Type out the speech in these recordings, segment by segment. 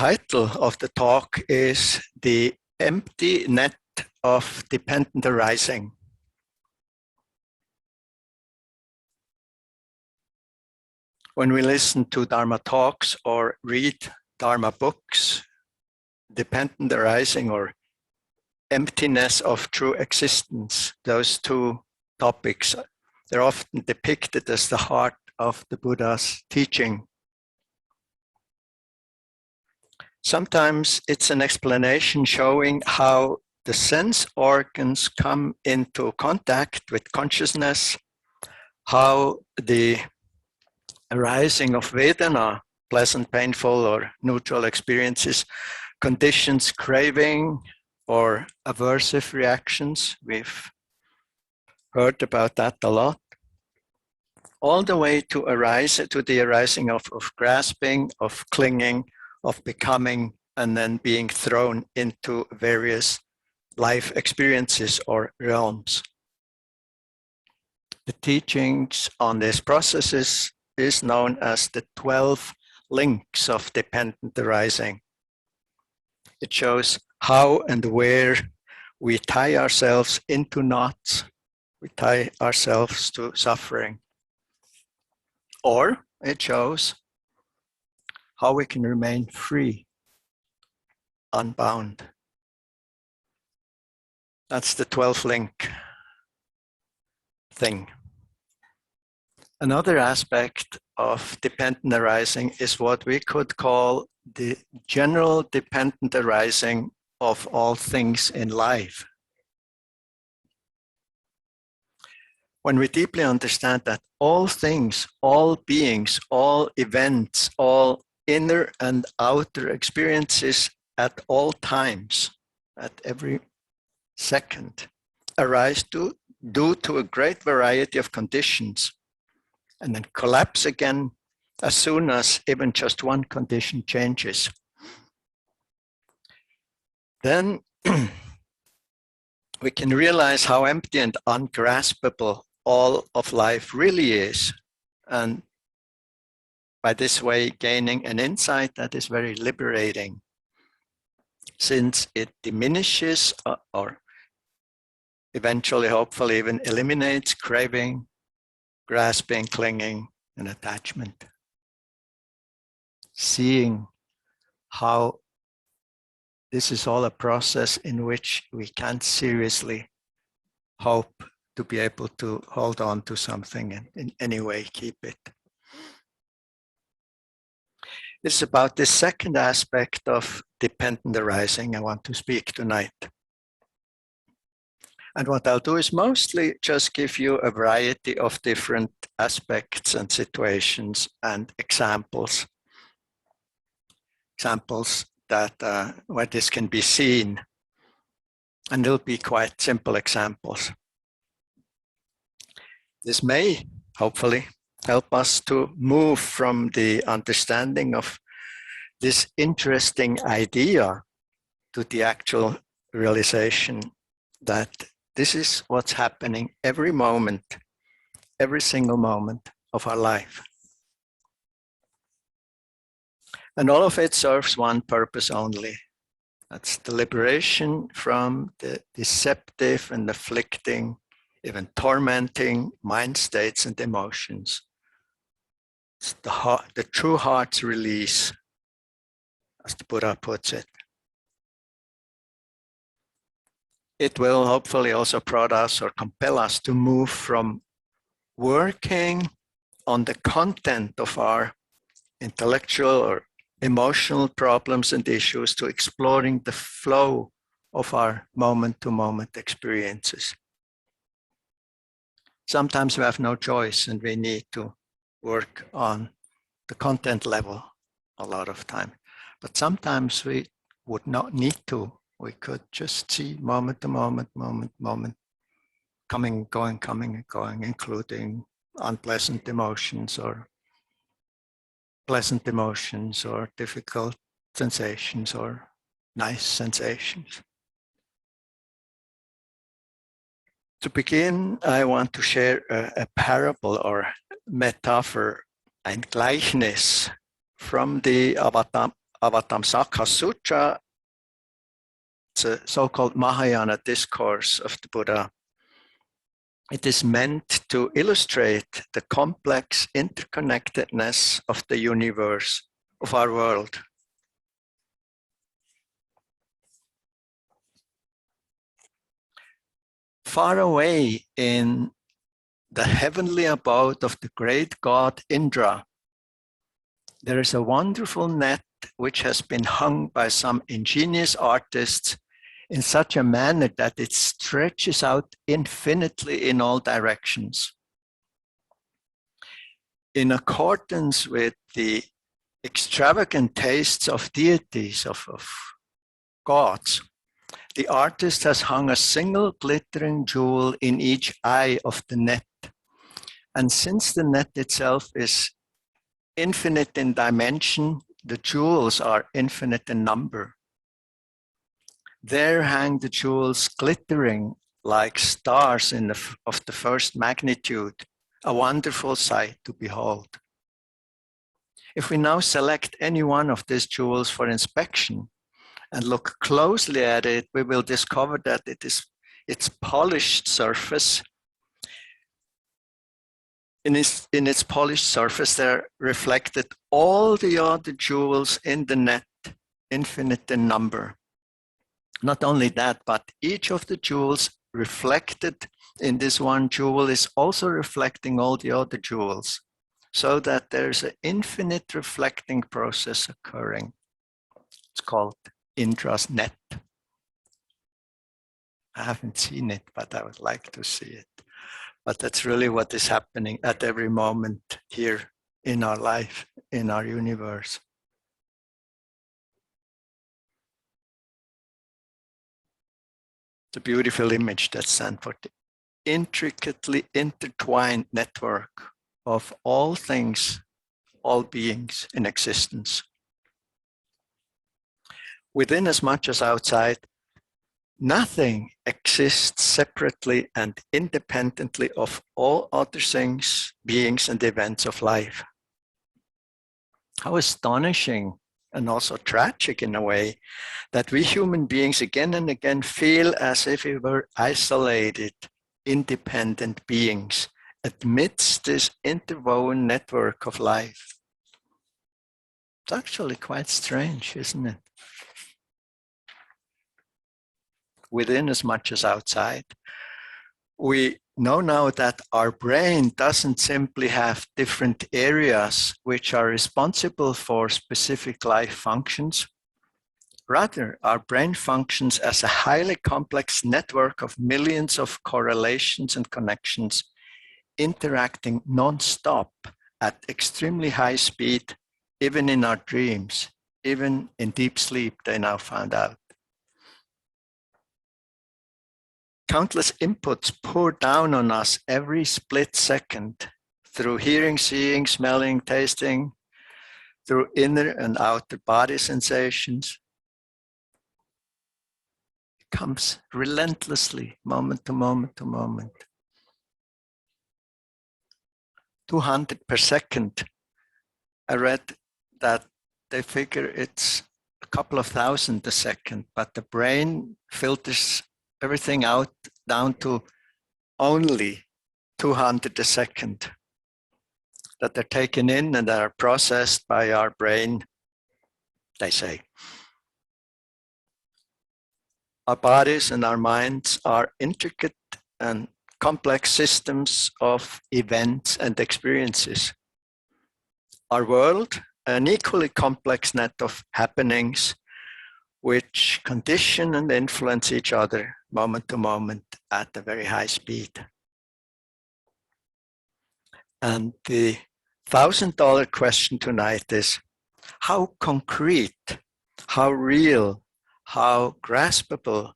title of the talk is The Empty Net of Dependent Arising. When we listen to Dharma talks or read Dharma books, dependent arising or emptiness of true existence, those two topics, they're often depicted as the heart of the Buddha's teaching. Sometimes it's an explanation showing how the sense organs come into contact with consciousness, how the arising of Vedana, pleasant, painful, or neutral experiences, conditions craving or aversive reactions. We've heard about that a lot. All the way to the arising of grasping, of clinging, of becoming, and then being thrown into various life experiences or realms. The teachings on these processes is known as the 12 links of dependent arising. It shows how and where we tie ourselves into knots, we tie ourselves to suffering. Or it shows how we can remain free, unbound. That's the 12 link thing. Another aspect of dependent arising is what we could call the general dependent arising of all things in life. When we deeply understand that all things, all beings, all events, all inner and outer experiences at all times, at every second, arise due to a great variety of conditions, and then collapse again as soon as even just one condition changes. Then we can realize how empty and ungraspable all of life really is, and by this way gaining an insight that is very liberating, since it diminishes or eventually, hopefully, even eliminates craving, grasping, clinging, and attachment. Seeing how this is all a process in which we can't seriously hope to be able to hold on to something and in any way keep it. It's about this second aspect of dependent arising I want to speak tonight. And what I'll do is mostly just give you a variety of different aspects and situations and examples that where this can be seen. And they'll be quite simple examples. This may, hopefully, help us to move from the understanding of this interesting idea to the actual realization that this is what's happening every moment, every single moment of our life. And all of it serves one purpose only. That's the liberation from the deceptive and afflicting, even tormenting mind states and emotions. It's the true heart's release, as the Buddha puts it. It will hopefully also prod us or compel us to move from working on the content of our intellectual or emotional problems and issues to exploring the flow of our moment-to-moment experiences. Sometimes we have no choice and we need to work on the content level a lot of time. But sometimes we would not need to. We could just see moment to moment, coming and going, including unpleasant emotions or pleasant emotions or difficult sensations or nice sensations. To begin, I want to share a parable or metaphor, ein Gleichnis from the Avatamsaka Sutra, it's a so-called Mahayana discourse of the Buddha. It is meant to illustrate the complex interconnectedness of the universe, of our world. Far away in the heavenly abode of the great god Indra, there is a wonderful net which has been hung by some ingenious artists in such a manner that it stretches out infinitely in all directions. In accordance with the extravagant tastes of deities, of gods, the artist has hung a single glittering jewel in each eye of the net. And since the net itself is infinite in dimension, the jewels are infinite in number. There hang the jewels glittering like stars of the first magnitude, a wonderful sight to behold. If we now select any one of these jewels for inspection and look closely at it, we will discover that its polished surface. In its polished surface, there reflected all the other jewels in the net, infinite in number. Not only that, but each of the jewels reflected in this one jewel is also reflecting all the other jewels, so that there's an infinite reflecting process occurring. It's called Indra's net. I haven't seen it, but I would like to see it. But that's really what is happening at every moment here in our life, in our universe. It's a beautiful image that stands for the intricately intertwined network of all things, all beings in existence. Within as much as outside, nothing exists separately and independently of all other things, beings, and events of life. How astonishing and also tragic in a way that we human beings again and again feel as if we were isolated, independent beings amidst this interwoven network of life. It's actually quite strange, isn't it? Within as much as outside. We know now that our brain doesn't simply have different areas which are responsible for specific life functions. Rather, our brain functions as a highly complex network of millions of correlations and connections interacting non-stop at extremely high speed, even in our dreams, even in deep sleep, they now found out. Countless inputs pour down on us every split second through hearing, seeing, smelling, tasting, through inner and outer body sensations. It comes relentlessly, moment to moment to moment. 200 per second. I read that they figure it's a couple of thousand a second, but the brain filters everything out down to only 200 a second that they're taken in and are processed by our brain, they say. Our bodies and our minds are intricate and complex systems of events and experiences. Our world, an equally complex net of happenings which condition and influence each other moment to moment at a very high speed. And the $1,000 question tonight is, how concrete, how real, how graspable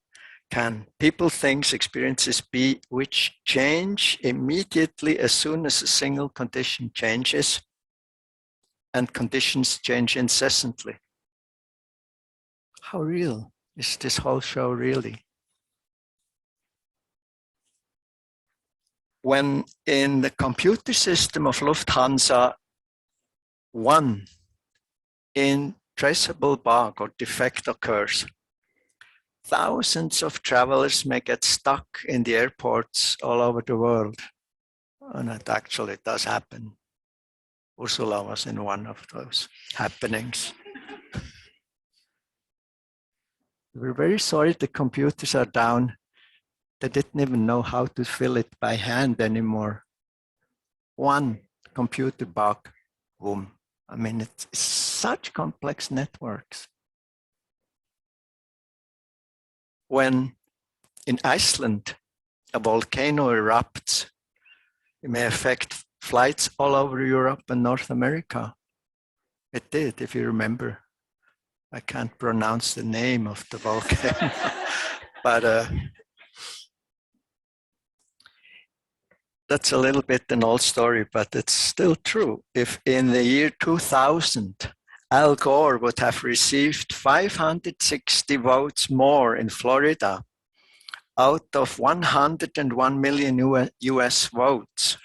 can people, things, experiences be which change immediately as soon as a single condition changes, and conditions change incessantly? How real is this whole show really? When in the computer system of Lufthansa, 1 in traceable bug or defect occurs, thousands of travelers may get stuck in the airports all over the world. And it actually does happen. Ursula was in one of those happenings. We're very sorry the computers are down. They didn't even know how to fill it by hand anymore. One computer bug, boom. I mean, it's such complex networks. When in Iceland, a volcano erupts, it may affect flights all over Europe and North America. It did, if you remember. I can't pronounce the name of the volcano, but that's a little bit an old story, but it's still true. If in the year 2000, Al Gore would have received 560 votes more in Florida out of 101 million US votes,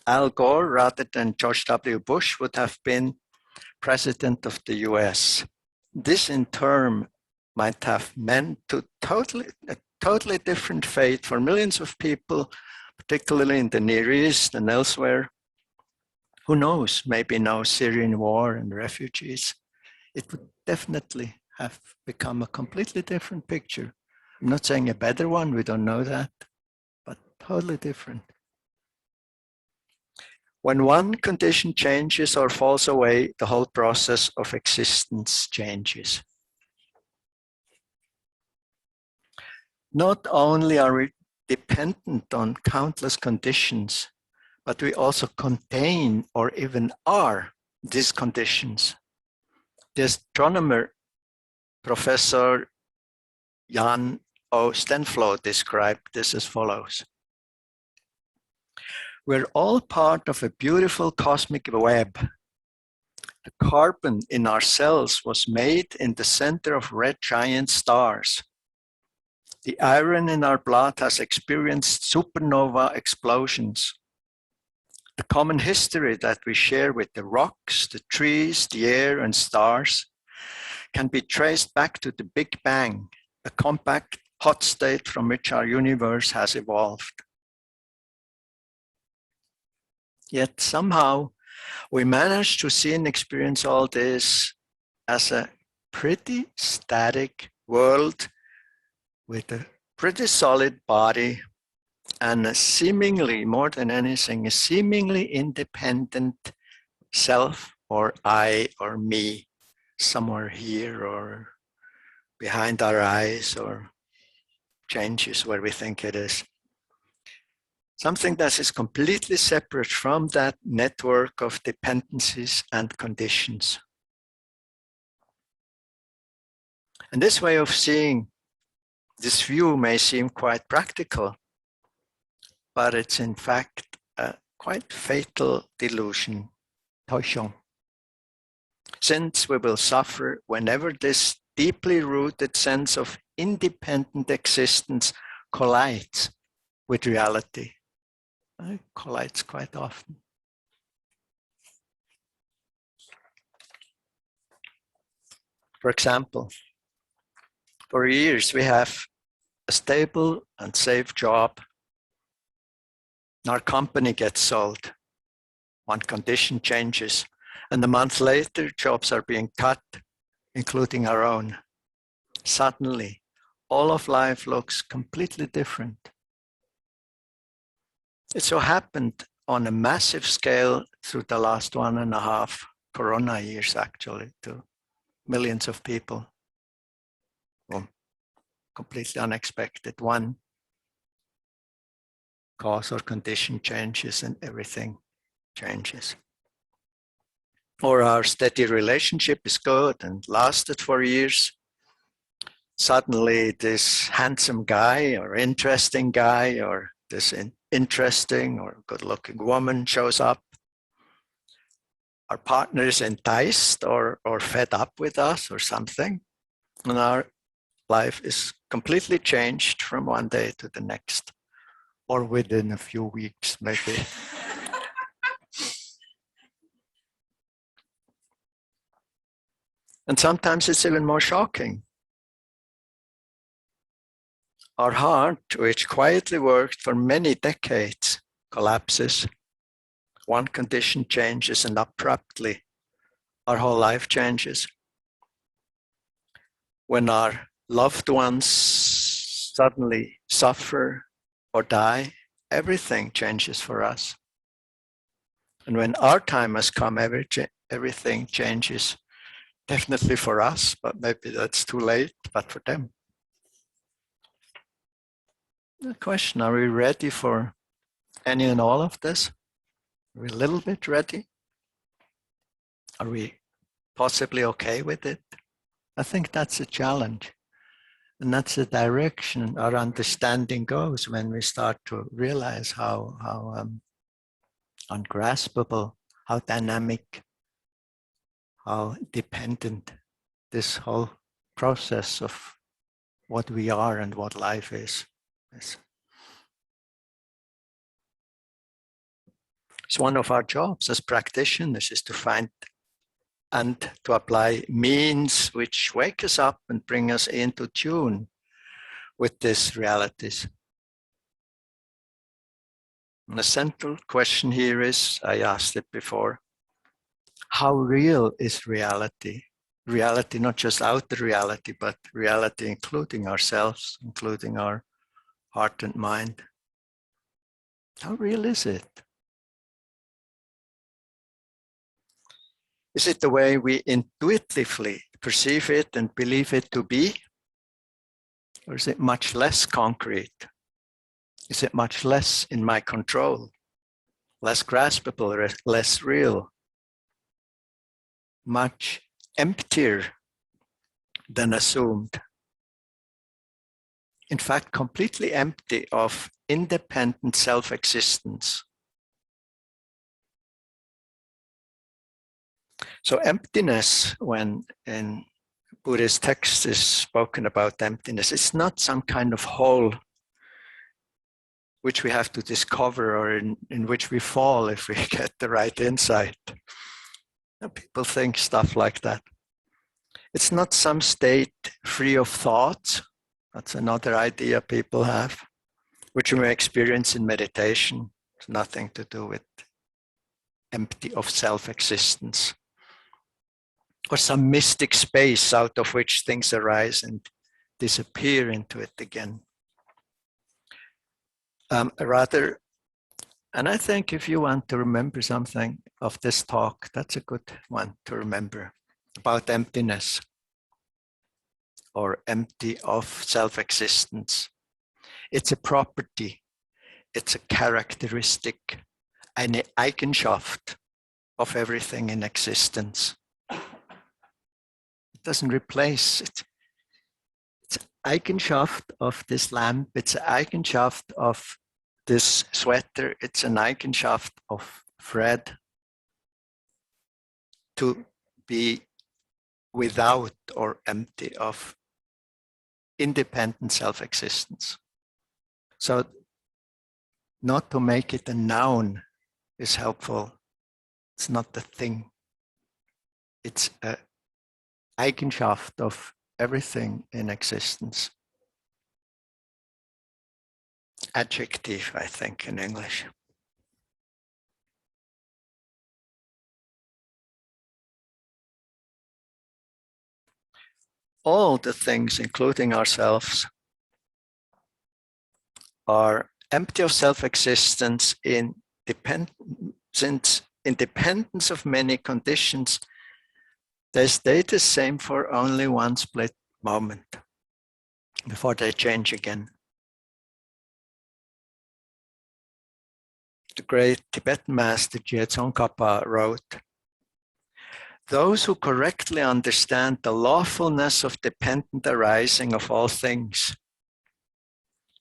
Al Gore, rather than George W. Bush, would have been president of the US. This in turn might have meant a totally different fate for millions of people, particularly in the Near East and elsewhere. Who knows, maybe no Syrian war and refugees. It would definitely have become a completely different picture. I'm not saying a better one, we don't know that, but totally different. When one condition changes or falls away, the whole process of existence changes. Not only are we dependent on countless conditions, but we also contain or even are these conditions. The astronomer, Professor Jan O. Stenflo, described this as follows. We're all part of a beautiful cosmic web. The carbon in our cells was made in the center of red giant stars. The iron in our blood has experienced supernova explosions. The common history that we share with the rocks, the trees, the air, and stars can be traced back to the Big Bang, a compact hot state from which our universe has evolved. Yet somehow we manage to see and experience all this as a pretty static world with a pretty solid body and a seemingly, more than anything, a seemingly independent self or I or me somewhere here or behind our eyes or changes where we think it is. Something that is completely separate from that network of dependencies and conditions. And this way of seeing, this view may seem quite practical, but it's in fact a quite fatal delusion, Täuschung. Since we will suffer whenever this deeply rooted sense of independent existence collides with reality. It collides quite often. For example, for years we have a stable and safe job. Our company gets sold. One condition changes, and a month later, jobs are being cut, including our own. Suddenly, all of life looks completely different. It so happened on a massive scale through the last 1.5 Corona years, actually, to millions of people. Well, completely unexpected. One cause or condition changes and everything changes. Or our steady relationship is good and lasted for years. Suddenly this handsome guy or interesting guy or this interesting or good-looking woman shows up. Our partner is enticed or fed up with us or something, and our life is completely changed from one day to the next, or within a few weeks, maybe. And sometimes it's even more shocking. Our heart, which quietly worked for many decades, collapses. One condition changes and abruptly our whole life changes. When our loved ones suddenly suffer or die, everything changes for us. And when our time has come, everything changes. Definitely for us, but maybe that's too late, but for them. The question, are we ready for any and all of this? Are we a little bit ready? Are we possibly okay with it? I think that's a challenge. And that's the direction our understanding goes when we start to realize how ungraspable, how dynamic, how dependent this whole process of what we are and what life is. It's one of our jobs as practitioners is to find and to apply means which wake us up and bring us into tune with these realities. And the central question here is, I asked it before, how real is reality? Reality, not just outer reality, but reality including ourselves, including our heart and mind. How real is it? Is it the way we intuitively perceive it and believe it to be? Or is it much less concrete? Is it much less in my control? Less graspable, less real? Much emptier than assumed? In fact, completely empty of independent self-existence. So emptiness, when in Buddhist texts is spoken about emptiness, it's not some kind of hole which we have to discover or in which we fall if we get the right insight. People think stuff like that. It's not some state free of thoughts. That's another idea people have, which we may experience in meditation. It's nothing to do with empty of self-existence. Or some mystic space out of which things arise and disappear into it again. Rather, and I think if you want to remember something of this talk, that's a good one to remember about emptiness or empty of self-existence. It's a property, it's a characteristic, eine Eigenschaft of everything in existence. It doesn't replace it. It's an Eigenschaft of this lamp, it's an Eigenschaft of this sweater, it's an Eigenschaft of Fred to be without or empty of independent self-existence. So not to make it a noun is helpful. It's not the thing. It's an Eigenschaft of everything in existence. Adjective, I think, in English. All the things, including ourselves, are empty of self-existence in independence of many conditions. They stay the same for only one split moment before they change again. The great Tibetan master Je Tsongkhapa wrote, "Those who correctly understand the lawfulness of dependent arising of all things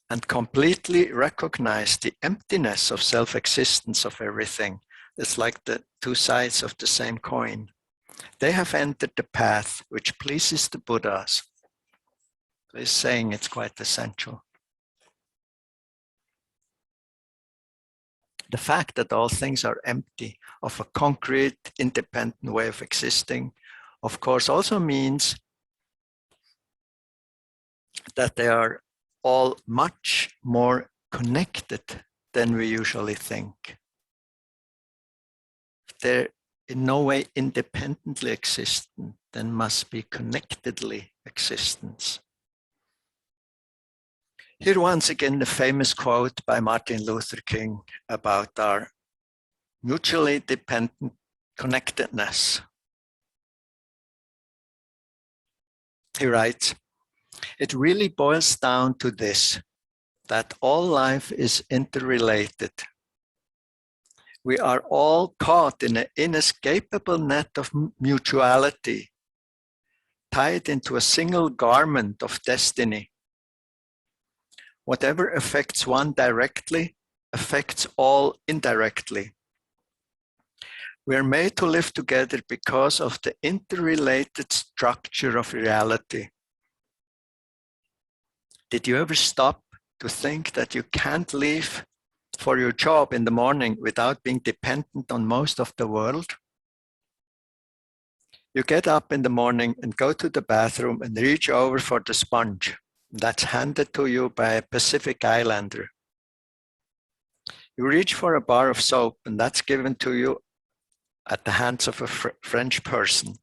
and completely recognize the emptiness of self-existence of everything," it's like the two sides of the same coin, "they have entered the path which pleases the Buddhas." So he's saying it's quite essential. The fact that all things are empty of a concrete, independent way of existing of course, also means that they are all much more connected than we usually think. They're in no way independently existent, then must be connectedly existence. Here once again the famous quote by Martin Luther King about our mutually dependent connectedness. He writes, "It really boils down to this, that all life is interrelated. We are all caught in an inescapable net of mutuality, tied into a single garment of destiny. Whatever affects one directly affects all indirectly. We are made to live together because of the interrelated structure of reality. Did you ever stop to think that you can't leave for your job in the morning without being dependent on most of the world? You get up in the morning and go to the bathroom and reach over for the sponge that's handed to you by a Pacific Islander. You reach for a bar of soap and that's given to you at the hands of a French person.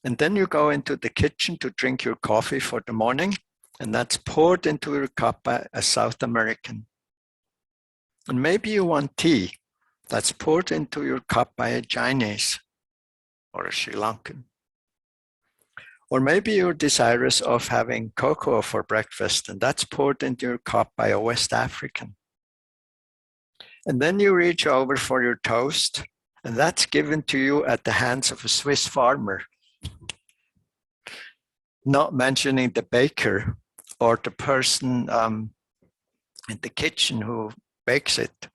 And then you go into the kitchen to drink your coffee for the morning, and that's poured into your cup by a South American. And maybe you want tea that's poured into your cup by a Chinese or a Sri Lankan. Or maybe you're desirous of having cocoa for breakfast, and that's poured into your cup by a West African. And then you reach over for your toast, and that's given to you at the hands of a Swiss farmer. Not mentioning the baker or the person in the kitchen who bakes it.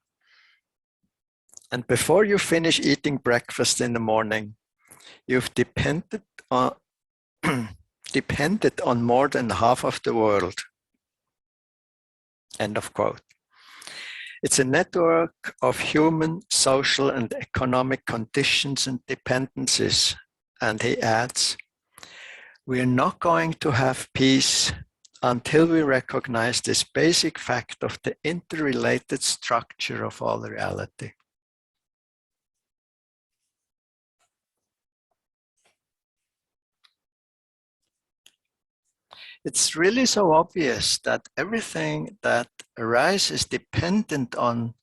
And before you finish eating breakfast in the morning, you've depended on more than half of the world. End of quote. It's a network of human, social, and economic conditions and dependencies. And he adds, we are not going to have peace until we recognize this basic fact of the interrelated structure of all reality. It's really so obvious that everything that arises dependent on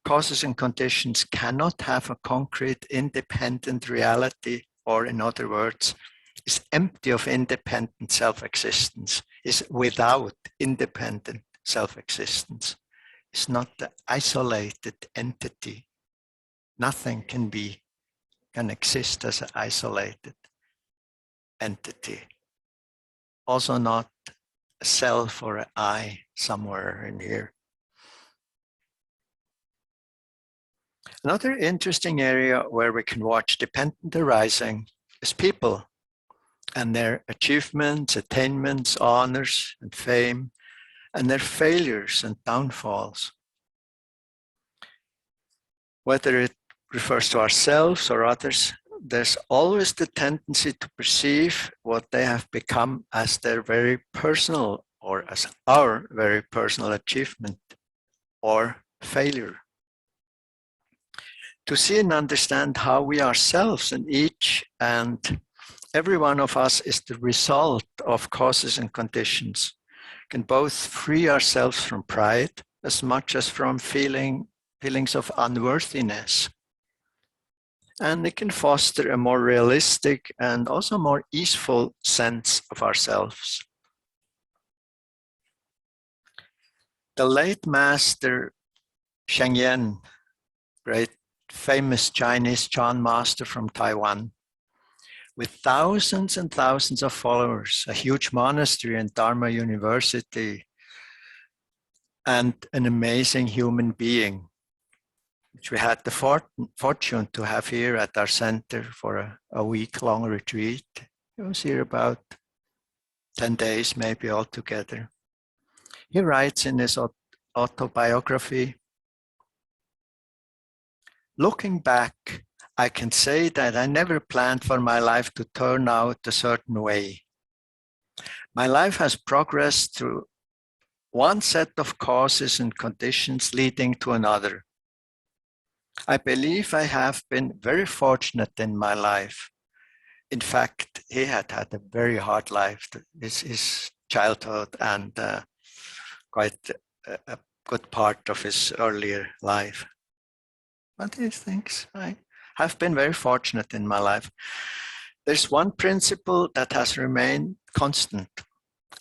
causes and conditions cannot have a concrete independent reality, or in other words, is empty of independent self-existence, is without independent self-existence. It's not the isolated entity. Nothing can exist as an isolated entity. Also not a self or an I somewhere in here. Another interesting area where we can watch dependent arising is people and their achievements, attainments, honors, and fame, and their failures and downfalls. Whether it refers to ourselves or others, there's always the tendency to perceive what they have become as their very personal, or as our very personal achievement or failure. To see and understand how we ourselves, and each and every one of us, is the result of causes and conditions, can both free ourselves from pride as much as from feelings of unworthiness. And it can foster a more realistic and also more easeful sense of ourselves. The late master Sheng Yen, great famous Chinese Chan master from Taiwan, with thousands and thousands of followers, a huge monastery and Dharma university, and an amazing human being, which we had the fortune to have here at our center for a week-long retreat. He was here about 10 days, maybe altogether. He writes in his autobiography, looking back, I can say that I never planned for my life to turn out a certain way. My life has progressed through one set of causes and conditions leading to another. I believe I have been very fortunate in my life. In fact, he had a very hard life, his childhood and quite a good part of his earlier life. But he thinks I have been very fortunate in my life. There's one principle that has remained constant.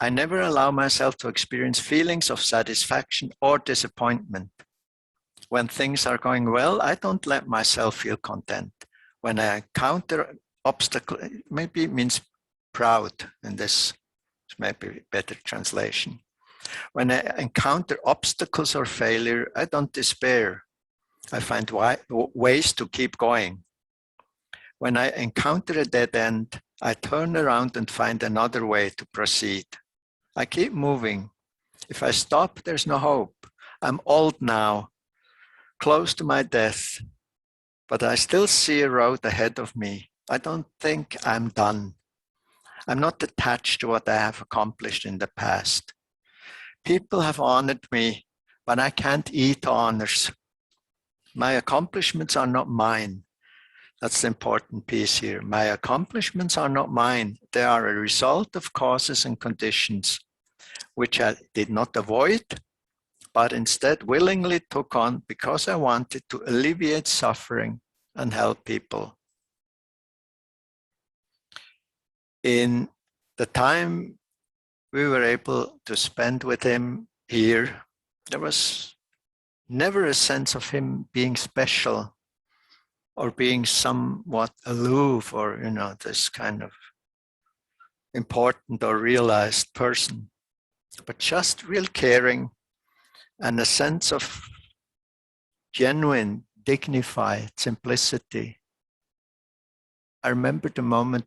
I never allow myself to experience feelings of satisfaction or disappointment. When things are going well, I don't let myself feel content. When I encounter obstacle, maybe it means proud in this, maybe a better translation. When I encounter obstacles or failure, I don't despair. I find ways to keep going. When I encounter a dead end, I turn around and find another way to proceed. I keep moving. If I stop, there's no hope. I'm old now, close to my death, but I still see a road ahead of me. I don't think I'm done. I'm not attached to what I have accomplished in the past. People have honored me, but I can't eat honors. My accomplishments are not mine. That's the important piece here. My accomplishments are not mine. They are a result of causes and conditions, which I did not avoid, but instead willingly took on because I wanted to alleviate suffering and help people. In the time we were able to spend with him here, there was never a sense of him being special or being somewhat aloof or, this kind of important or realized person, but just real caring and a sense of genuine, dignified simplicity. I remember the moment,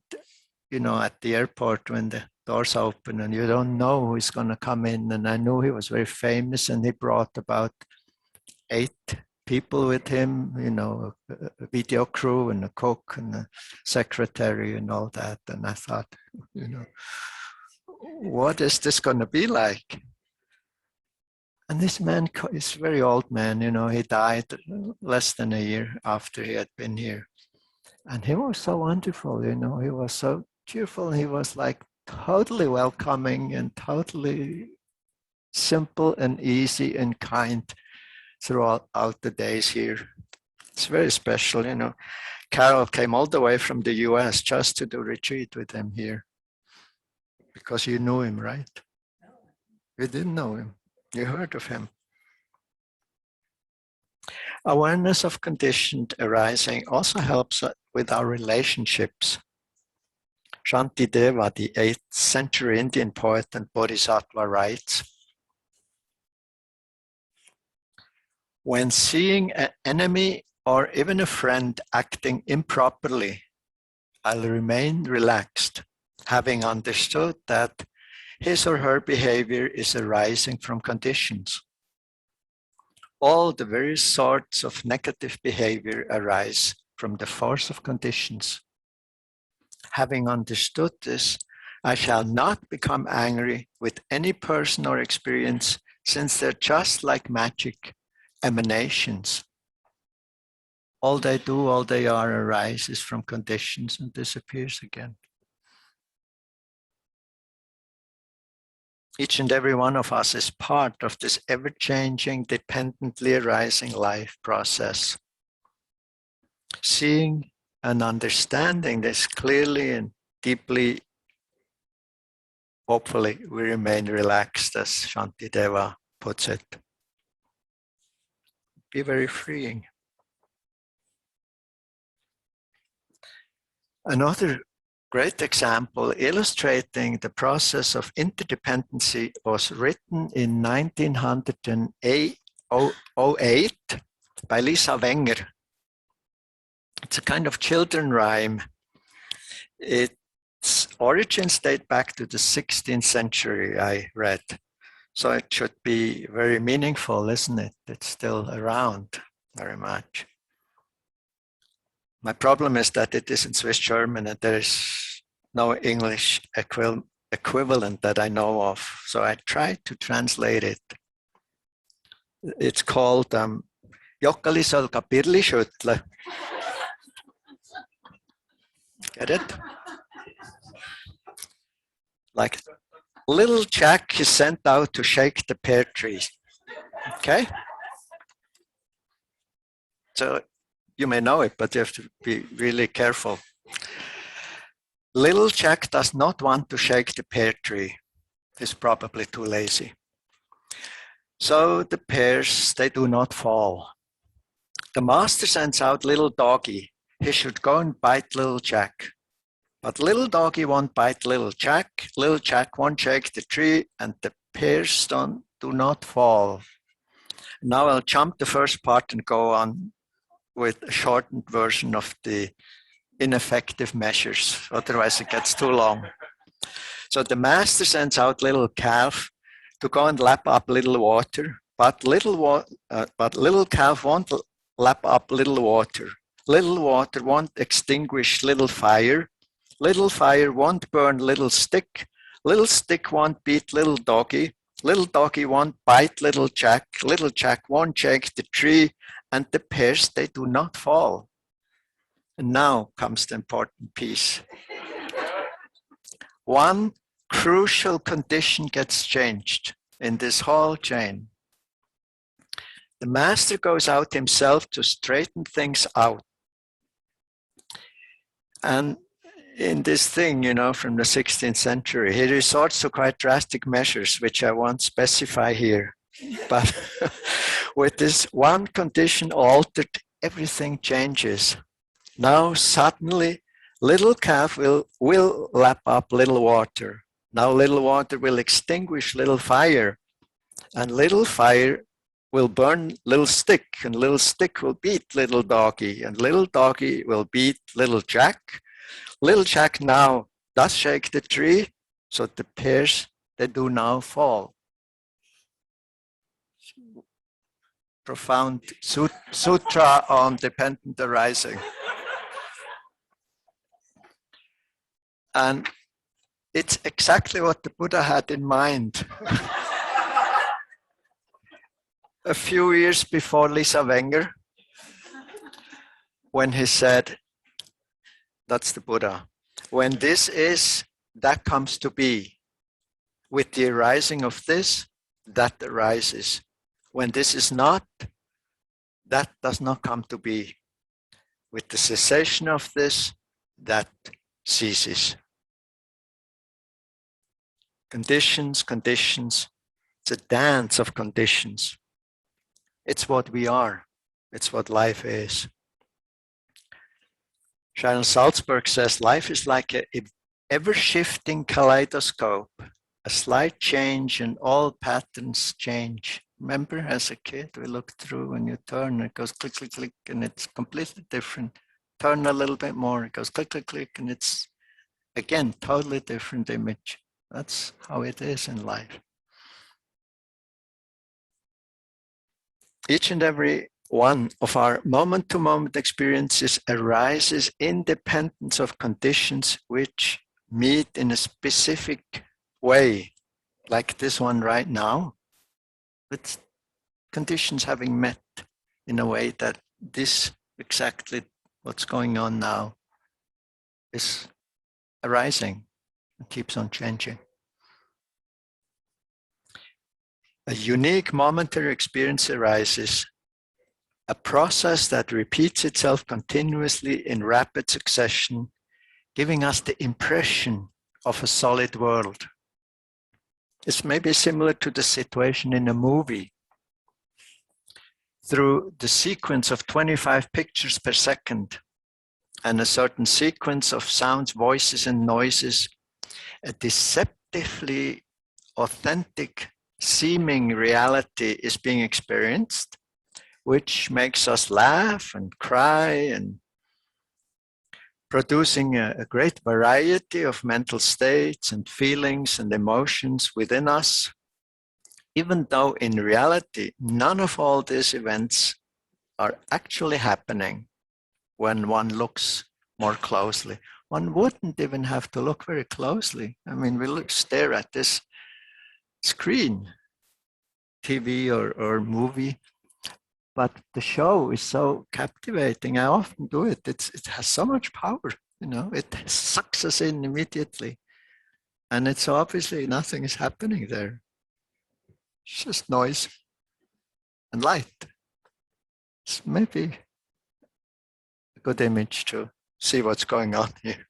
at the airport when the doors open and you don't know who's going to come in. And I knew he was very famous and he brought about 8 people with him, a video crew and a cook and a secretary and all that. And I thought, what is this going to be like? And this man is a very old man, he died less than a year after he had been here. And he was so wonderful, he was so cheerful. He was like totally welcoming and totally simple and easy and kind throughout the days here. It's very special, Carol came all the way from the US just to do retreat with him here. Because you knew him, right? No. You didn't know him. You heard of him. Awareness of conditioned arising also helps with our relationships. Shantideva, the 8th century Indian poet and bodhisattva, writes, when seeing an enemy or even a friend acting improperly, I'll remain relaxed, having understood that his or her behavior is arising from conditions. All the various sorts of negative behavior arise from the force of conditions. Having understood this, I shall not become angry with any person or experience, since they're just like magic emanations. All they do, all they are, arises from conditions and disappears again. Each and every one of us is part of this ever-changing, dependently arising life process. Seeing and understanding this clearly and deeply, hopefully we remain relaxed, as Shantideva puts it. Be very freeing. Another great example illustrating the process of interdependency was written in 1908 by Lisa Wenger. It's a kind of children rhyme. Its origins date back to the 16th century, I read. So it should be very meaningful, isn't it? It's still around very much. My problem is that it is in Swiss German and there is no English equivalent that I know of. So I tried to translate it. It's called Jokkeli soll Kapirli schüttle. Get it? Like little Jack is sent out to shake the pear tree. Okay? So you may know it, but you have to be really careful. Little Jack does not want to shake the pear tree. He's probably too lazy. So the pears, they do not fall. The master sends out little doggy. He should go and bite little Jack. But little doggy won't bite little Jack. Little Jack won't shake the tree, and the pears do not fall. Now I'll jump the first part and go on with a shortened version of the ineffective measures. Otherwise it gets too long. So the master sends out little calf to go and lap up little water, but little calf won't lap up little water. Little water won't extinguish little fire. Little fire won't burn little stick. Little stick won't beat little doggy. Little doggy won't bite little Jack. Little Jack won't shake the tree. And the pears, they do not fall. And now comes the important piece. One crucial condition gets changed in this whole chain. The master goes out himself to straighten things out. And in this thing, from the 16th century, he resorts to quite drastic measures, which I won't specify here. But with this one condition altered, everything changes. Now suddenly, little calf will lap up little water. Now little water will extinguish little fire. And little fire will burn little stick. And little stick will beat little doggy. And little doggy will beat little Jack. Little Jack now does shake the tree. So the pears, they do now fall. Profound sutra on dependent arising. And it's exactly what the Buddha had in mind. A few years before Lisa Wenger, when he said, that's the Buddha, when this is, that comes to be. With the arising of this, that arises. When this is not, that does not come to be. With the cessation of this, that ceases. Conditions, conditions. It's a dance of conditions. It's what we are. It's what life is. Sharon Salzberg says life is like an ever-shifting kaleidoscope. A slight change and all patterns change. Remember as a kid, we looked through and you turn, it goes click, click, click, and it's completely different. Turn a little bit more, it goes click, click, click, and it's, again, totally different image. That's how it is in life. Each and every one of our moment-to-moment experiences arises independent of conditions which meet in a specific way, like this one right now, with conditions having met in a way that this exactly what's going on now is arising and keeps on changing. A unique momentary experience arises, a process that repeats itself continuously in rapid succession, giving us the impression of a solid world. It's maybe similar to the situation in a movie. Through the sequence of 25 pictures per second and a certain sequence of sounds, voices, and noises, a deceptively authentic seeming reality is being experienced, which makes us laugh and cry and producing a great variety of mental states and feelings and emotions within us, even though in reality, none of all these events are actually happening. when one looks more closely. One wouldn't even have to look very closely. I mean, stare at this screen, TV or movie, but the show is so captivating. I often do it. It has so much power, you know, it sucks us in immediately. And it's obviously nothing is happening there. It's just noise and light. It's maybe a good image to see what's going on here.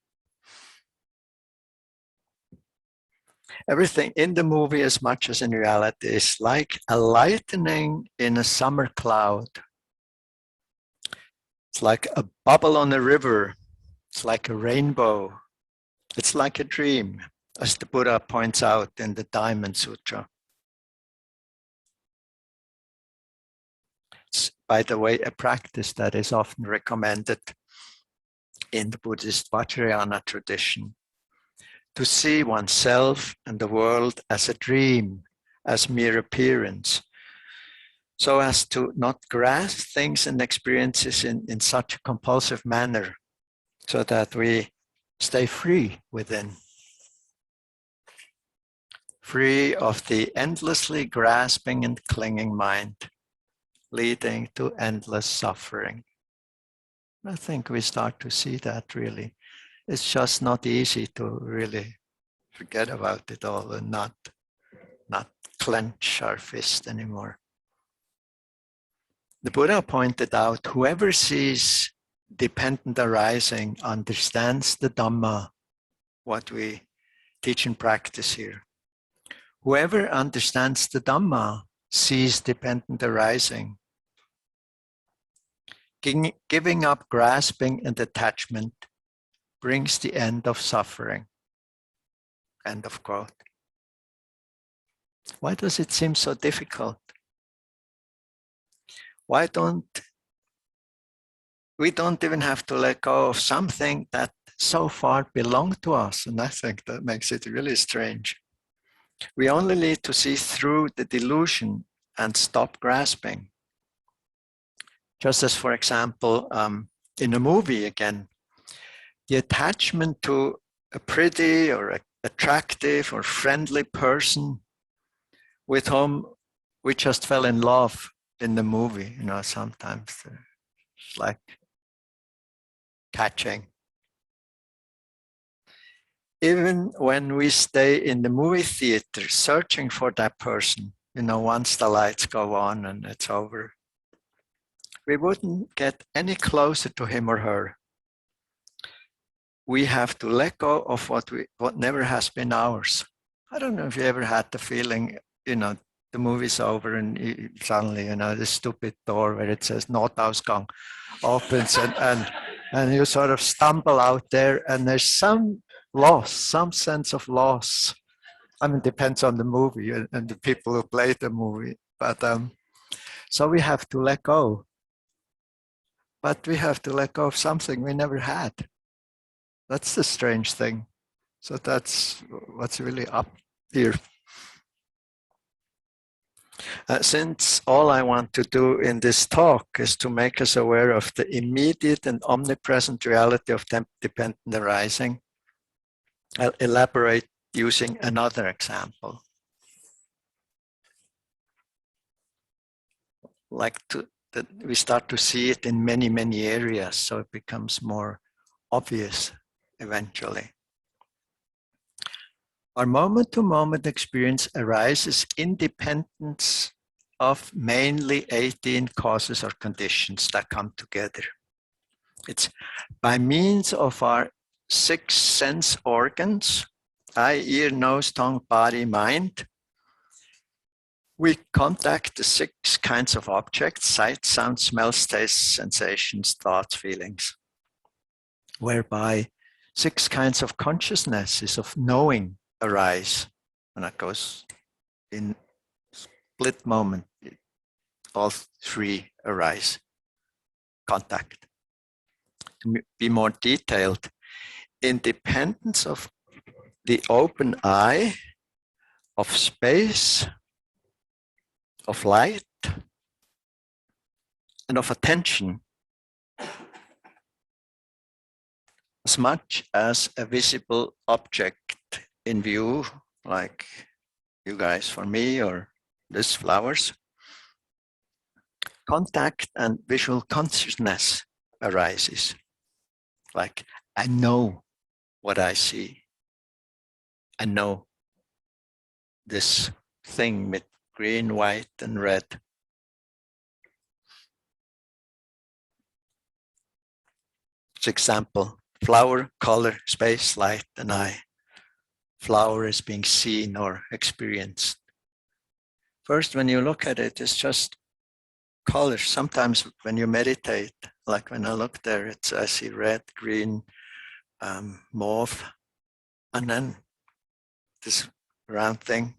Everything in the movie, as much as in reality, is like a lightning in a summer cloud. It's like a bubble on a river. It's like a rainbow. It's like a dream, as the Buddha points out in the Diamond Sutra. It's, by the way, a practice that is often recommended in the Buddhist Vajrayana tradition, to see oneself and the world as a dream, as mere appearance, so as to not grasp things and experiences in such a compulsive manner, so that we stay free within, free of the endlessly grasping and clinging mind, leading to endless suffering. I think we start to see that really. It's just not easy to really forget about it all and not clench our fist anymore. The Buddha pointed out, whoever sees dependent arising understands the Dhamma, what we teach and practice here. Whoever understands the Dhamma sees dependent arising. Giving up grasping and attachment brings the end of suffering. End of quote. Why does it seem so difficult? Why we don't even have to let go of something that so far belonged to us? And I think that makes it really strange. We only need to see through the delusion and stop grasping. Just as, for example, in a movie again, the attachment to a pretty or attractive or friendly person with whom we just fell in love in the movie, you know, sometimes it's like catching. Even when we stay in the movie theater searching for that person, you know, once the lights go on and it's over, we wouldn't get any closer to him or her. We have to let go of what never has been ours. I don't know if you ever had the feeling, you know, the movie's over and suddenly, you know, the stupid door where it says Notausgang opens and you sort of stumble out there and there's some loss, some sense of loss. I mean, it depends on the movie and the people who played the movie. But so we have to let go. But we have to let go of something we never had. That's the strange thing. So that's what's really up here. Since all I want to do in this talk is to make us aware of the immediate and omnipresent reality of dependent arising, I'll elaborate using another example. That we start to see it in many, many areas, so it becomes more obvious eventually. Our moment-to-moment experience arises independent of mainly 18 causes or conditions that come together. It's by means of our 6 sense organs, eye, ear, nose, tongue, body, mind, we contact the 6 kinds of objects: sight, sound, smell, taste, sensations, thoughts, feelings, whereby 6 kinds of consciousnesses of knowing arise. And that goes in split moment. All 3 arise. Contact. To be more detailed, independence of the open eye, of space, of light, and of attention as much as a visible object in view, like you guys for me, or these flowers, contact and visual consciousness arises. Like, I know what I see. I know this thing with green, white, and red. For example, flower, color, space, light, and I. Flower is being seen or experienced. First, when you look at it, it's just colors. Sometimes when you meditate, like when I look there, I see red, green, mauve, and then this round thing.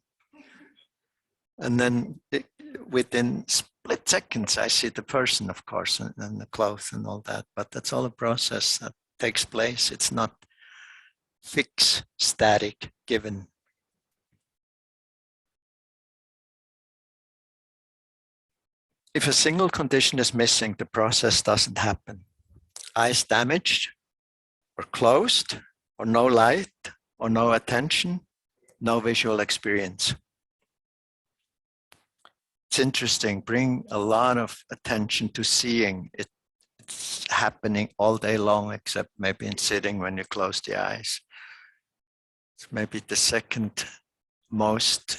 And then within split seconds, I see the person, of course, and the clothes and all that. But that's all a process that takes place. It's not fixed, static, given. If a single condition is missing, the process doesn't happen. Eyes damaged or closed, or no light, or no attention, no visual experience. It's interesting, bring a lot of attention to seeing. It's happening all day long, except maybe in sitting when you close the eyes. It's maybe the second most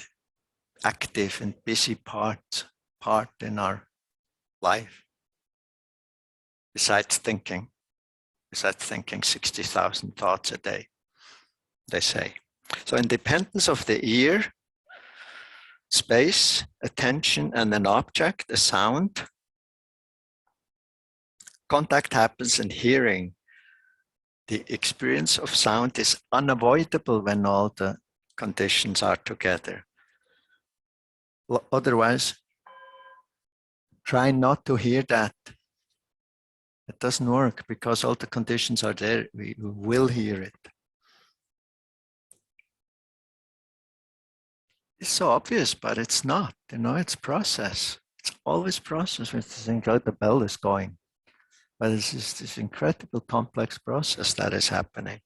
active and busy part in our life, besides thinking 60,000 thoughts a day, they say. So independence of the ear, space, attention, and an object, a sound. Contact happens in hearing. The experience of sound is unavoidable when all the conditions are together. Otherwise, try not to hear that. It doesn't work because all the conditions are there. We will hear it. It's so obvious, but it's not. It's process. It's always process. We think, oh, the bell is going. But it's just this incredible complex process that is happening.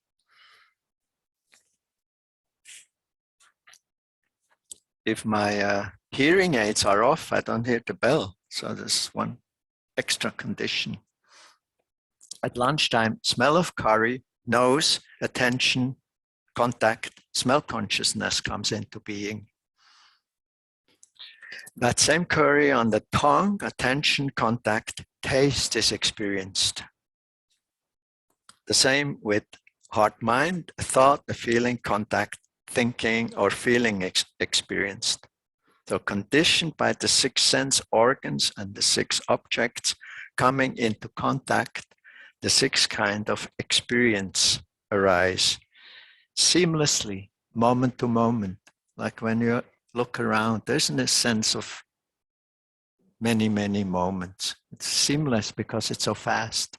If my hearing aids are off, I don't hear the bell. So there's one extra condition. At lunchtime, smell of curry, nose, attention, contact, smell consciousness comes into being. That same curry on the tongue, attention, contact, taste is experienced. The same with heart, mind, a thought, a feeling, contact, thinking, or feeling experienced. So conditioned by the 6 sense organs and the 6 objects coming into contact, the 6 kind of experience arise seamlessly, moment to moment. Like when you look around, there's a sense of many, many moments. It's seamless because it's so fast.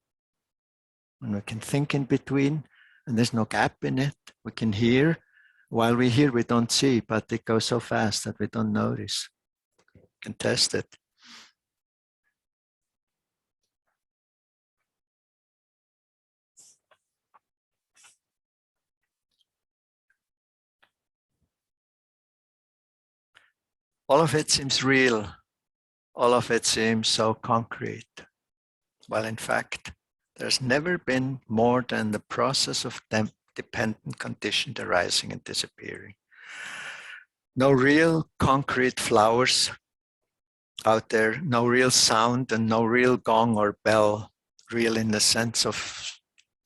And we can think in between, and there's no gap in it. We can hear. While we hear, we don't see, but it goes so fast that we don't notice. We can test it. All of it seems real. All of it seems so concrete. Well, in fact, there's never been more than the process of dependent conditioned arising and disappearing. No real concrete flowers out there, no real sound and no real gong or bell, real in the sense of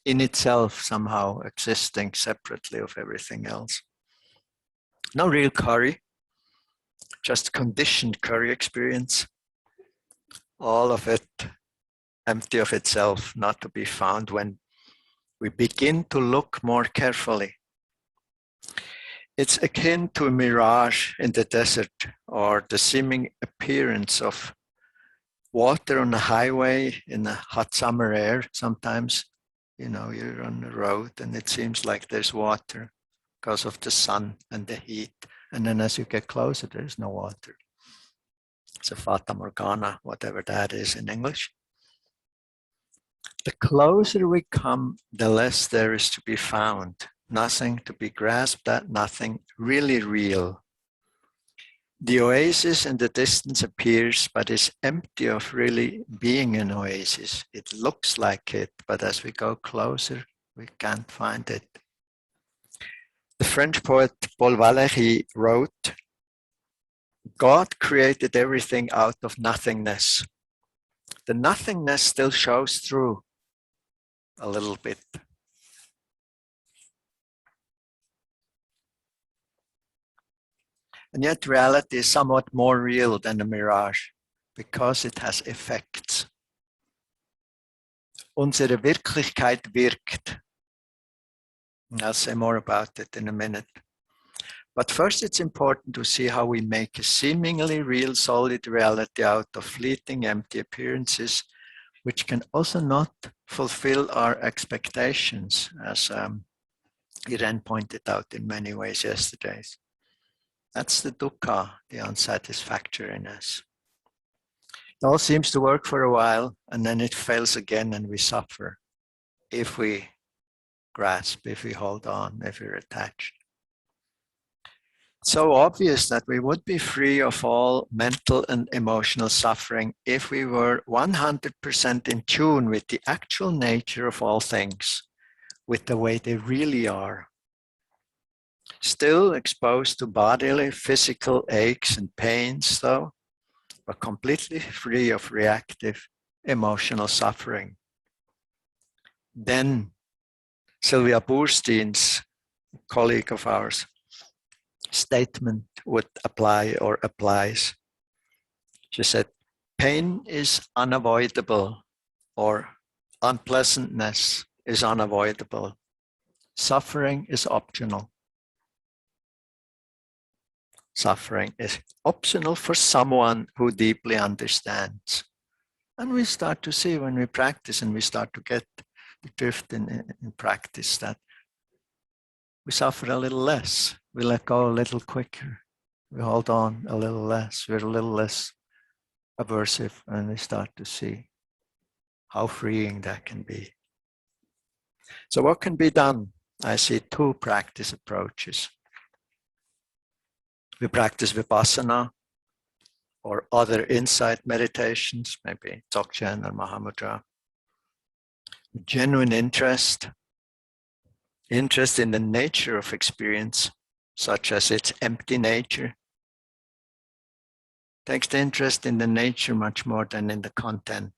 in itself somehow existing separately of everything else. No real curry, just conditioned curry experience. All of it empty of itself, not to be found when we begin to look more carefully. It's akin to a mirage in the desert or the seeming appearance of water on a highway in the hot summer air. Sometimes, you're on the road and it seems like there's water because of the sun and the heat. And then as you get closer, there's no water. It's a fata morgana, whatever that is in English. The closer we come, the less there is to be found. Nothing to be grasped at, nothing really real. The oasis in the distance appears, but is empty of really being an oasis. It looks like it, but as we go closer, we can't find it. The French poet Paul Valéry wrote, God created everything out of nothingness. The nothingness still shows through a little bit. And yet reality is somewhat more real than a mirage because it has effects. Unsere Wirklichkeit wirkt. I'll say more about it in a minute. But first it's important to see how we make a seemingly real solid reality out of fleeting empty appearances, which can also not fulfill our expectations, as Irene pointed out in many ways yesterday. That's the dukkha, the unsatisfactoriness. It all seems to work for a while, and then it fails again, and we suffer if we grasp, if we hold on, if we're attached. It's so obvious that we would be free of all mental and emotional suffering if we were 100% in tune with the actual nature of all things, with the way they really are. Still exposed to bodily, physical aches and pains, though, but completely free of reactive emotional suffering. Then Sylvia Boorstein's, colleague of ours, statement would apply or applies. She said, pain is unavoidable, or unpleasantness is unavoidable. Suffering is optional. Suffering is optional for someone who deeply understands. And we start to see when we practice and we start to get the drift in practice that we suffer a little less. We let go a little quicker. We hold on a little less. We're a little less aversive, and we start to see how freeing that can be. So what can be done? I see two practice approaches. We practice Vipassana or other insight meditations, maybe Dzogchen or Mahamudra. Genuine interest in the nature of experience, such as its empty nature. Takes the interest in the nature much more than in the content.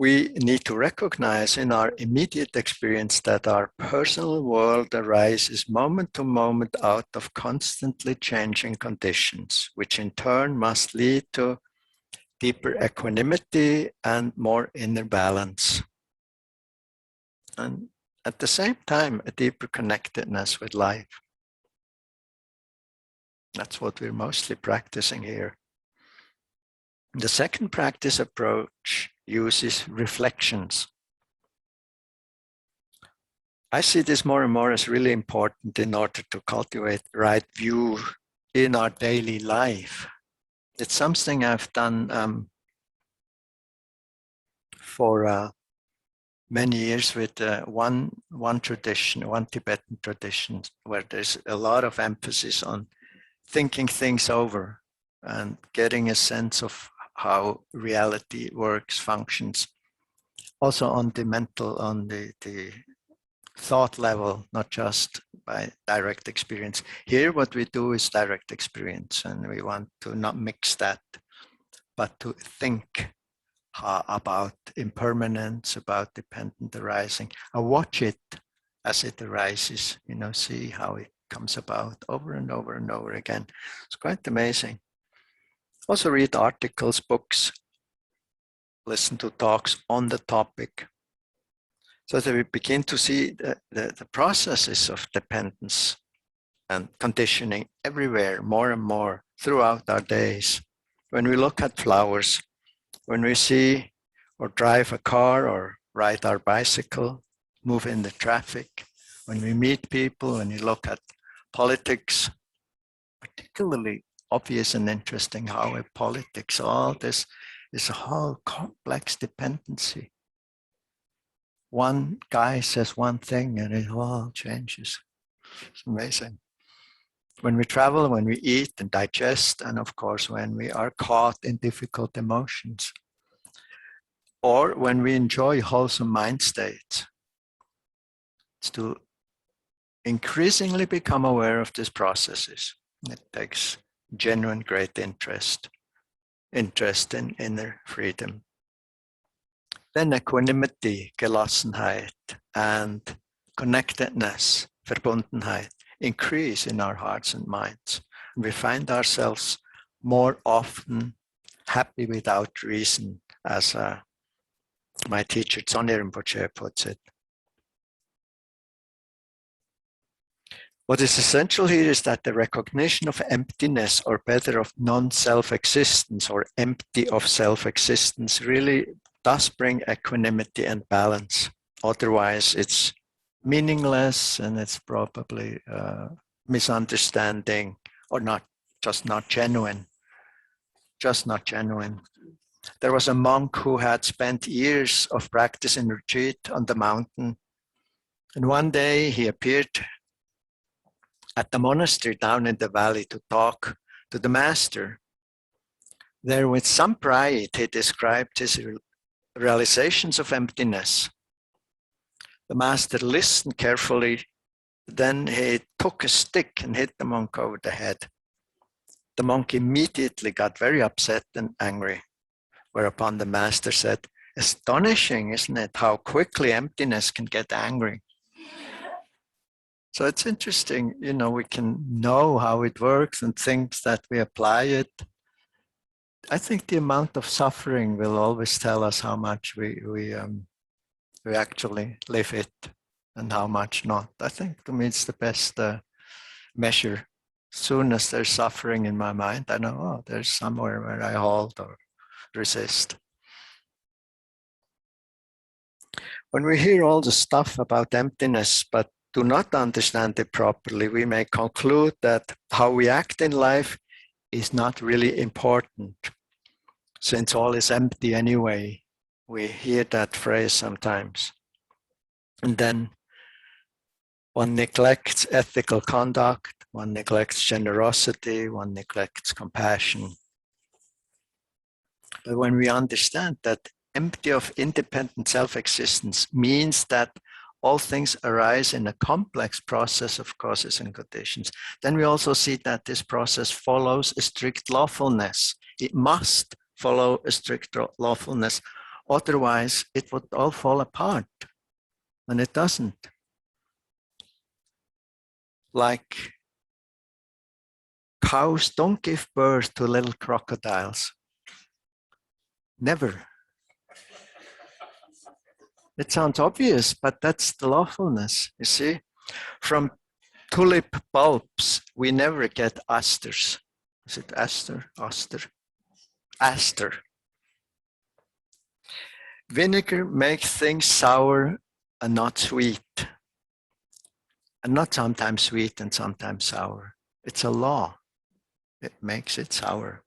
We need to recognize in our immediate experience that our personal world arises moment to moment out of constantly changing conditions, which in turn must lead to deeper equanimity and more inner balance. And at the same time, a deeper connectedness with life. That's what we're mostly practicing here. The second practice approach uses reflections. I see this more and more as really important in order to cultivate right view in our daily life. It's something I've done for many years with one tradition, one Tibetan tradition, where there's a lot of emphasis on thinking things over and getting a sense of how reality works, functions. Also on the mental, on the thought level, not just by direct experience. Here what we do is direct experience, and we want to not mix that, but to think about impermanence, about dependent arising. I watch it as it arises, see how it comes about over and over and over again. It's quite amazing. Also read articles, books, listen to talks on the topic, so that we begin to see the processes of dependence and conditioning everywhere, more and more throughout our days. When we look at flowers, when we see or drive a car or ride our bicycle, move in the traffic, when we meet people, when you look at politics, particularly obvious and interesting how in politics, all this is a whole complex dependency. One guy says one thing and it all changes. It's amazing. When we travel, when we eat and digest, and of course, when we are caught in difficult emotions, or when we enjoy wholesome mind states, it's to increasingly become aware of these processes. It takes genuine great interest in inner freedom. Then equanimity, Gelassenheit, and connectedness, Verbundenheit, increase in our hearts and minds. And we find ourselves more often happy without reason, as my teacher Tsonyi Rinpoche puts it. What is essential here is that the recognition of emptiness, or better of non-self-existence, or empty of self-existence, really does bring equanimity and balance. Otherwise, it's meaningless and it's probably misunderstanding, or not genuine. Just not genuine. There was a monk who had spent years of practice in retreat on the mountain. And one day he appeared at the monastery down in the valley to talk to the master. There, with some pride, he described his realizations of emptiness. The master listened carefully. Then he took a stick and hit the monk over the head. The monk immediately got very upset and angry, whereupon the master said, "Astonishing, isn't it, how quickly emptiness can get angry?" So it's interesting, we can know how it works and think that we apply it. I think the amount of suffering will always tell us how much we actually live it and how much not. I think to me it's the best measure. As soon as there's suffering in my mind, I know, oh, there's somewhere where I halt or resist. When we hear all the stuff about emptiness, but do not understand it properly, we may conclude that how we act in life is not really important, since all is empty anyway. We hear that phrase sometimes. And then one neglects ethical conduct, one neglects generosity, one neglects compassion. But when we understand that empty of independent self-existence means that all things arise in a complex process of causes and conditions, then we also see that this process follows a strict lawfulness. It must follow a strict lawfulness. Otherwise, it would all fall apart. And it doesn't. Like cows don't give birth to little crocodiles. Never. It sounds obvious, but that's the lawfulness, you see. From tulip bulbs, we never get asters. Is it aster? Aster? Aster. Vinegar makes things sour and not sweet. And not sometimes sweet and sometimes sour. It's a law. It makes it sour.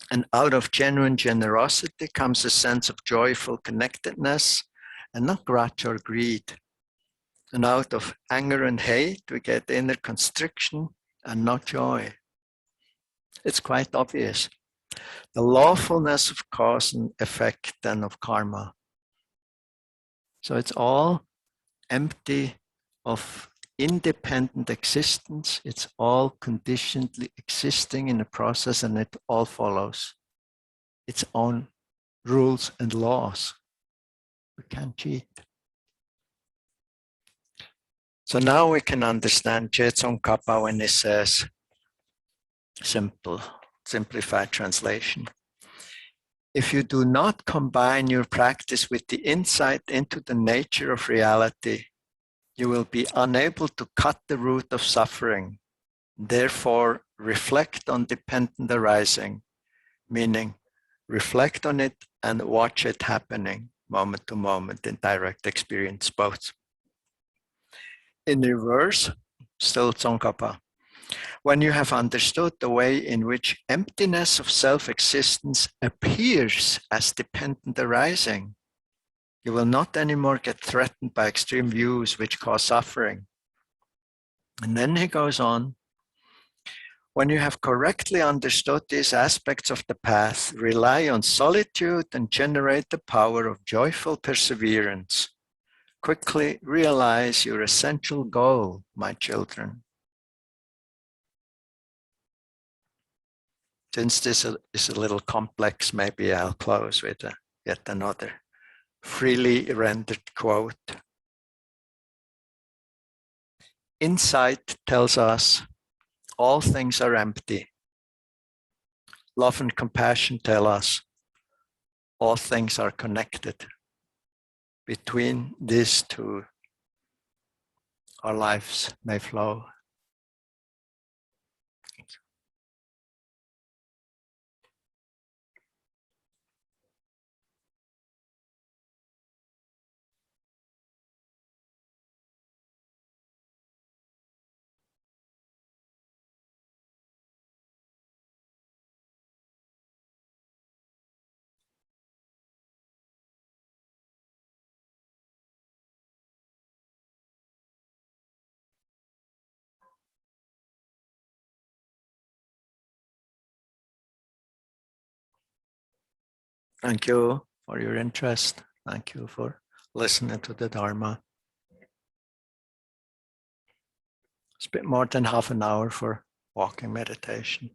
And out of genuine generosity comes a sense of joyful connectedness and not grudge or greed. And out of anger and hate, we get inner constriction and not joy. It's quite obvious. The lawfulness of cause and effect and of karma. So it's all empty of independent existence. It's all conditionally existing in a process, and it all follows its own rules and laws. We can't cheat. So now we can understand Je Tsongkhapa when he says, simplified translation. If you do not combine your practice with the insight into the nature of reality, you will be unable to cut the root of suffering. Therefore, reflect on dependent arising, meaning reflect on it and watch it happening moment to moment in direct experience both. In reverse, still Tsongkhapa, When you have understood the way in which emptiness of self-existence appears as dependent arising, you will not anymore get threatened by extreme views which cause suffering. And then he goes on, when you have correctly understood these aspects of the path, rely on solitude and generate the power of joyful perseverance. Quickly realize your essential goal, my children. Since this is a little complex, maybe I'll close with yet another freely rendered quote. Insight tells us all things are empty. Love and compassion tell us all things are connected. Between these two, our lives may flow. Thank you for your interest. Thank you for listening to the Dharma. It's a bit more than half an hour for walking meditation.